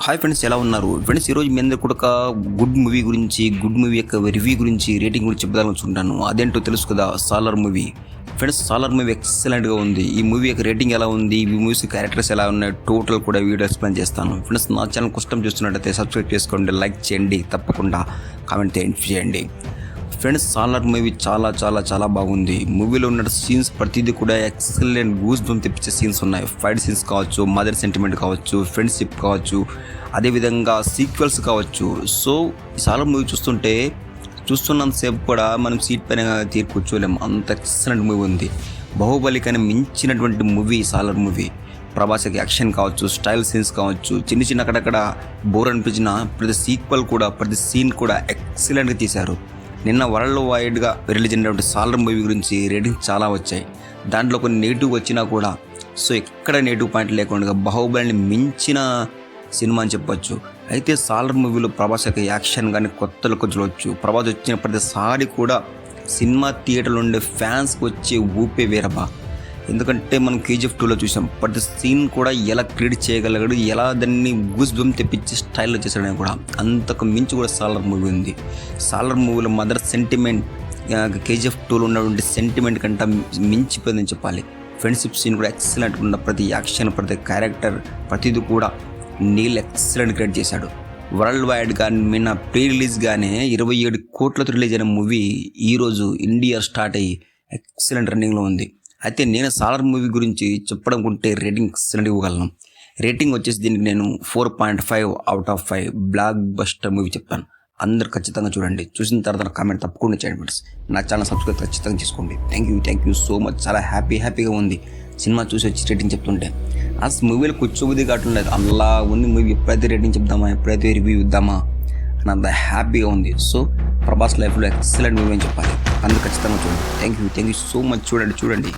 Hi friends, ఎలా ఉన్నారు friends? ఈరోజు మీ అందరు కూడా ఒక గుడ్ మూవీ యొక్క రివ్యూ గురించి, రేటింగ్ గురించి చెప్దామనుకుంటున్నాను. అదేంటో తెలుసు కదా, Salaar movie. Friends, Salaar movie ఎక్సలెంట్గా ఉంది. ఈ మూవీ యొక్క రేటింగ్ ఎలా ఉంది, ఈ మూవీస్ క్యారెక్టర్స్ ఎలా ఉన్నాయి, టోటల్ కూడా వీడియో ఎక్స్ప్లెయిన్ చేస్తాను. ఫ్రెండ్స్, నా ఛానల్ కష్టం చూస్తున్నట్టయితే సబ్స్క్రైబ్ చేసుకోండి, లైక్ చేయండి, తప్పకుండా కామెంట్ చేయండి. ఫ్రెండ్స్, సాలార్ మూవీ చాలా చాలా చాలా బాగుంది. మూవీలో ఉన్న సీన్స్ ప్రతిదీ కూడా ఎక్సలెంట్, గూస్ బంప్ తెప్పించే సీన్స్ ఉన్నాయి. ఫైట్ సీన్స్ కావచ్చు, మదర్ సెంటిమెంట్ కావచ్చు, ఫ్రెండ్షిప్ కావచ్చు, అదేవిధంగా సీక్వెల్స్ కావచ్చు. సో ఈ సాలార్ మూవీ చూస్తున్నంతసేపు కూడా మనం సీట్ పైన కూర్చోలేము, అంత ఎక్సలెంట్ మూవీ ఉంది. బాహుబలి కానీ మించినటువంటి మూవీ సాలార్ మూవీ. ప్రభాస్కి యాక్షన్ కావచ్చు, స్టైల్ సీన్స్ కావచ్చు, చిన్న అక్కడక్కడ బోర్ అనిపించిన ప్రతి సీక్వెల్ కూడా, ప్రతి సీన్ కూడా ఎక్సలెంట్గా తీశారు. నిన్న వరల్డ్ వైడ్గా రిలీజ్ అయినటువంటి సాలార్ మూవీ గురించి రేటింగ్స్ చాలా వచ్చాయి. దాంట్లో కొన్ని నెగిటివ్ వచ్చినా కూడా, సో ఎక్కడ నెగిటివ్ పాయింట్ లేకుండా బాహుబలిని మించిన సినిమా అని చెప్పొచ్చు. అయితే సాలార్ మూవీలో ప్రభాస్ యొక్క యాక్షన్ కానీ కొత్త లుక్ చూడవచ్చు. ప్రభాస్ వచ్చిన ప్రతిసారి కూడా సినిమా థియేటర్లో ఉండే ఫ్యాన్స్కి వచ్చే ఊపే వేరబా. ఎందుకంటే మనం కేజీఎఫ్ 2లో చూసాం, ప్రతి సీన్ కూడా ఎలా క్రియేట్ చేయగలిగాడు, ఎలా దాన్ని గూస్ బంప్ తెప్పించి స్టైల్లో చేశాడని కూడా. అంతకు మించి కూడా సాలార్ మూవీ ఉంది. సాలార్ మూవీలో మదర్ సెంటిమెంట్ కేజీఎఫ్ 2లో ఉన్నటువంటి సెంటిమెంట్ కంటే మించిపోయిందని చెప్పాలి. ఫ్రెండ్షిప్ సీన్ కూడా ఎక్సలెంట్గా ఉన్న, ప్రతి యాక్షన్, ప్రతి క్యారెక్టర్, ప్రతిదీ కూడా నీళ్ళు ఎక్సలెంట్ క్రియేట్ చేశాడు. వరల్డ్ వైడ్గా నిన్న ప్రీ రిలీజ్గానే 27 కోట్లతో రిలీజ్ అయిన మూవీ ఈరోజు ఇండియా స్టార్ట్ అయ్యి ఎక్సలెంట్ రన్నింగ్లో ఉంది. అయితే నేను సాలార్ మూవీ గురించి చెప్పడం కొంటే రేటింగ్ ఎక్సలెంట్ ఇవ్వగలను. రేటింగ్ వచ్చేసి దీనికి నేను 4.5 out of 5 block buster movie చెప్తాను. అందరు ఖచ్చితంగా చూడండి. చూసిన తర్వాత కామెంట్ తప్పకుండా చేయండి ఫ్రెండ్స్. నా ఛానల్ సబ్స్క్రైబ్ ఖచ్చితంగా చేసుకోండి. Thank you so much. చాలా హ్యాపీగా ఉంది సినిమా చూసి వచ్చి రేటింగ్ చెప్తుంటే. ఆ మూవీలో కూర్చోబుద్ధి కావట్లేదు, అలా ఉంది మూవీ. ఎప్పుడైతే రేటింగ్ చెప్దామా, ఎప్పుడైతే రివ్యూ ఇద్దామా అని అంత హ్యాపీగా ఉంది. సో ప్రభాస్ లైఫ్లో ఎక్సలెంట్ మూవీ అని చెప్పాలి. అందరూ ఖచ్చితంగా చూడండి. Thank you so much. చూడండి.